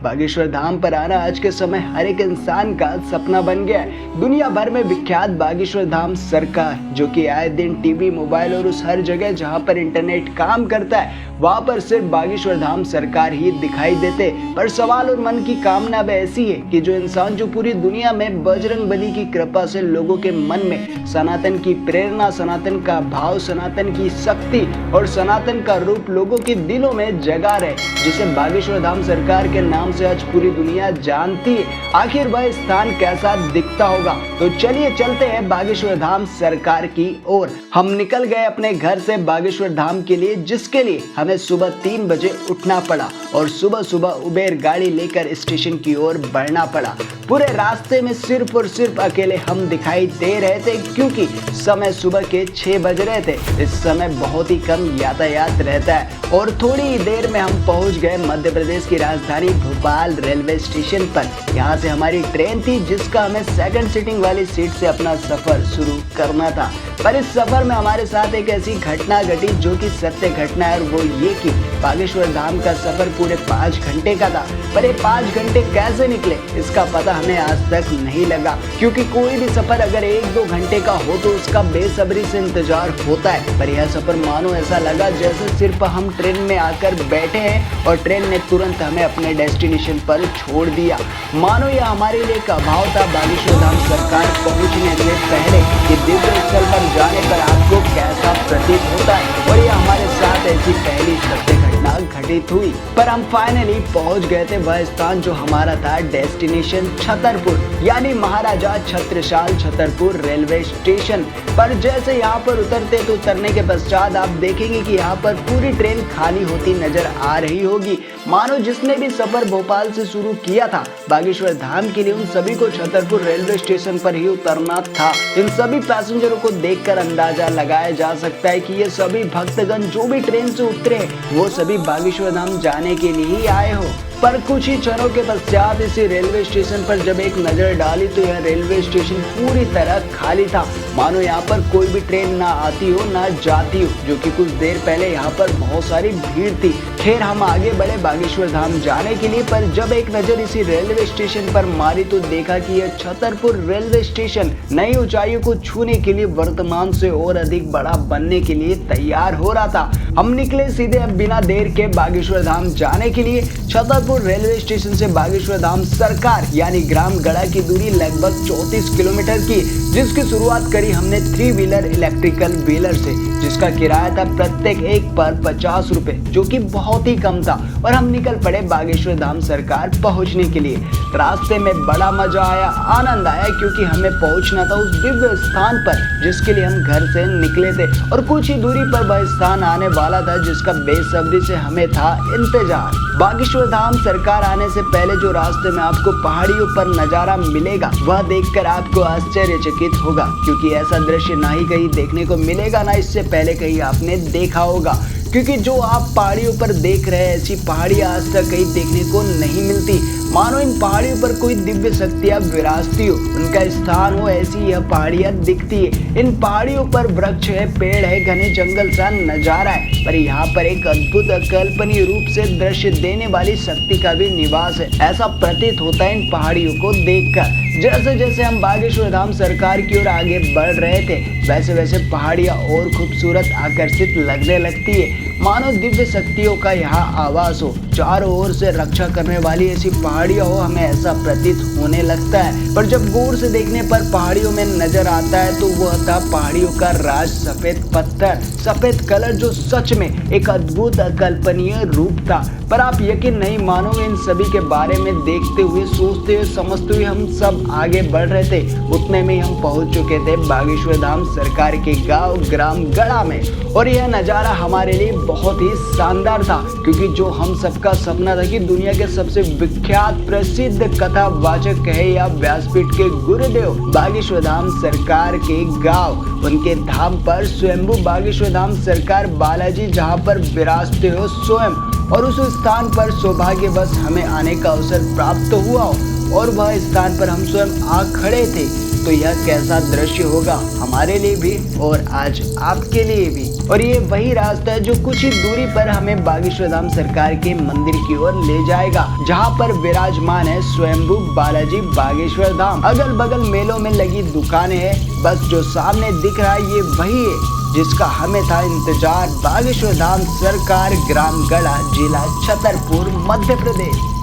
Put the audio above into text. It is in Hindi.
बागेश्वर धाम पर आना आज के समय हर एक इंसान का सपना बन गया है। दुनिया भर में विख्यात बागेश्वर धाम सरकार, जो कि आए दिन टीवी, मोबाइल और उस हर जगह जहां पर इंटरनेट काम करता है, वहां पर सिर्फ बागेश्वर धाम सरकार ही दिखाई देते। पर सवाल और मन की कामना अब ऐसी है कि जो इंसान जो पूरी दुनिया में बजरंगबली की कृपा से लोगों के मन में सनातन की प्रेरणा, सनातन का भाव, सनातन की शक्ति और सनातन का रूप लोगों के दिलों में जगा रहे, जिसे बागेश्वर धाम सरकार के नाम से आज पूरी दुनिया जानती है। आखिर वह स्थान कैसा दिखता होगा? तो चलिए चलते हैं बागेश्वर धाम सरकार की ओर। हम निकल गए अपने घर से बागेश्वर धाम के लिए, जिसके लिए हमें सुबह 3 बजे उठना पड़ा और सुबह सुबह उबेर गाड़ी लेकर स्टेशन की ओर बढ़ना पड़ा। पूरे रास्ते में सिर्फ और सिर्फ अकेले हम दिखाई दे रहे थे, क्योंकि समय सुबह के 6 बज रहे थे। इस समय बहुत ही कम यातायात रहता है और थोड़ी ही देर में हम पहुंच गए मध्य प्रदेश की राजधानी भोपाल रेलवे स्टेशन पर। यहाँ से हमारी ट्रेन थी, जिसका हमें सेकंड सीटिंग वाली सीट से अपना सफर शुरू करना था। पर इस सफर में हमारे साथ एक ऐसी घटना घटी जो कि सत्य घटना है, और वो ये कि बागेश्वर धाम का सफर पूरे 5 घंटे का था। पर ये 5 घंटे कैसे निकले, इसका पता हमें आज तक नहीं लगा, क्योंकि कोई भी सफर अगर 1-2 घंटे का हो तो उसका बेसब्री से इंतजार होता है। पर यह सफर मानो ऐसा लगा जैसे सिर्फ हम ट्रेन में आकर बैठे हैं और ट्रेन ने तुरंत हमें अपने डेस्टिनेशन पर छोड़ दिया। मानो यह हमारे लिए एक अभाव था बागेश्वर धाम सरकार पहुंचने से पहले कि दिव्य स्थल पर जाने पर आपको कैसा प्रतीत होता है, और यह हमारे साथ ऐसी पहली सत्य घटना घटित हुई। पर हम फाइनली पहुंच गए थे वह स्थान जो हमारा था डेस्टिनेशन छतरपुर, यानी महाराजा छत्रसाल छतरपुर रेलवे स्टेशन पर। जैसे यहाँ पर उतरते तो उतरने के पश्चात आप देखेंगे कि यहाँ पर पूरी ट्रेन खाली होती नजर आ रही होगी। मानो जिसने भी सफर भोपाल से शुरू किया था बागेश्वर धाम के लिए, उन सभी को छतरपुर रेलवे स्टेशन पर ही उतरना था। इन सभी पैसेंजरों को देखकर अंदाजा लगाया जा सकता है कि ये सभी भक्तगण जो भी ट्रेन से उतरे वो सभी बागेश्वर धाम जाने के लिए ही आए हो। पर कुछ ही क्षणों के पश्चात इसी रेलवे स्टेशन पर जब एक नजर डाली तो यह रेलवे स्टेशन पूरी तरह खाली था। मानो यहाँ पर कोई भी ट्रेन ना आती हो ना जाती हो, जो कि कुछ देर पहले यहाँ पर बहुत सारी भीड़ थी। खैर हम आगे बढ़े बागेश्वर धाम जाने के लिए, पर जब एक नजर इसी रेलवे स्टेशन पर मारी तो देखा कि यह छतरपुर रेलवे स्टेशन नई ऊंचाइयों को छूने के लिए वर्तमान से और अधिक बड़ा बनने के लिए तैयार हो रहा था। हम निकले सीधे अब बिना देर के बागेश्वर धाम जाने के लिए। छतरपुर रेलवे स्टेशन से बागेश्वर धाम सरकार यानी ग्राम गड़ा की दूरी लगभग 34 किलोमीटर की, जिसकी शुरुआत करी हमने 3 व्हीलर इलेक्ट्रिकल व्हीलर से, जिसका किराया था प्रत्येक एक पर 50 रुपए, जो कि बहुत ही कम था। और हम निकल पड़े बागेश्वर धाम सरकार पहुंचने के लिए। रास्ते में बड़ा मजा आया, आनंद आया, क्योंकि हमें पहुंचना था उस दिव्य स्थान पर जिसके लिए हम घर से निकले थे, और कुछ ही दूरी पर वह स्थान आने वाला था जिसका बेसब्री से हमें था इंतजार। बागेश्वर धाम सरकार आने से पहले जो रास्ते में आपको पहाड़ियों पर नजारा मिलेगा वह देखकर आपको आश्चर्यचकित होगा, क्योंकि ऐसा दृश्य ना ही कहीं देखने को मिलेगा, ना इससे पहले कहीं आपने देखा होगा। क्योंकि जो आप पहाड़ियों पर देख रहे हैं ऐसी पहाड़ियां आज तक कहीं देखने को नहीं मिलती। मानो इन पहाड़ियों पर कोई दिव्य शक्तियां विराजती हो, उनका स्थान हो, ऐसी यह पहाड़ियां दिखती है। इन पहाड़ियों पर वृक्ष है, पेड़ है, घने जंगल सा नजारा है, पर यहाँ पर एक अद्भुत अकल्पनीय रूप से दृश्य देने वाली शक्ति का भी निवास है, ऐसा प्रतीत होता है इन पहाड़ियों को देखकर। जैसे जैसे हम बागेश्वर धाम सरकार की ओर आगे बढ़ रहे थे वैसे वैसे पहाड़ियां और खूबसूरत, आकर्षित लगने लगती है। मानो दिव्य शक्तियों का यहाँ आवास हो, चारों ओर से रक्षा करने वाली ऐसी पहाड़ियां हो, हमें ऐसा प्रतीत होने लगता है। पर जब गौर से देखने पर पहाड़ियों में नजर आता है तो वह था पहाड़ियों का राज सफेद पत्थर, सफेद कलर, जो सच में एक अद्भुत अकल्पनीय रूप था। पर आप यकीन नहीं मानोगे, इन सभी के बारे में देखते हुए, सोचते हुए, समझते हुए हम सब आगे बढ़ रहे थे, उतने में हम पहुंच चुके थे बागेश्वर धाम सरकार के गांव ग्राम गड़ा में। और यह नज़ारा हमारे लिए बहुत ही शानदार था, क्योंकि जो हम सबका सपना था कि दुनिया के सबसे विख्यात प्रसिद्ध कथावाचक कहे या व्यासपीठ के गुरुदेव बागेश्वर धाम सरकार के गांव, उनके धाम पर स्वयंभू बागेश्वर धाम सरकार बालाजी जहां पर विराजते हो स्वयं, और उस स्थान पर सौभाग्यवश हमें आने का अवसर प्राप्त हुआ और वह स्थान पर हम स्वयं आ खड़े थे। तो यह कैसा दृश्य होगा हमारे लिए भी और आज आपके लिए भी। और ये वही रास्ता है जो कुछ ही दूरी पर हमें बागेश्वर धाम सरकार के मंदिर की ओर ले जाएगा, जहाँ पर विराजमान है स्वयंभू बालाजी बागेश्वर धाम। अगल बगल मेलों में लगी दुकानें हैं, बस जो सामने दिख रहा है ये वही है जिसका हमें था इंतजार। बागेश्वर धाम सरकार, ग्राम गढ़ा, जिला छतरपुर, मध्य प्रदेश।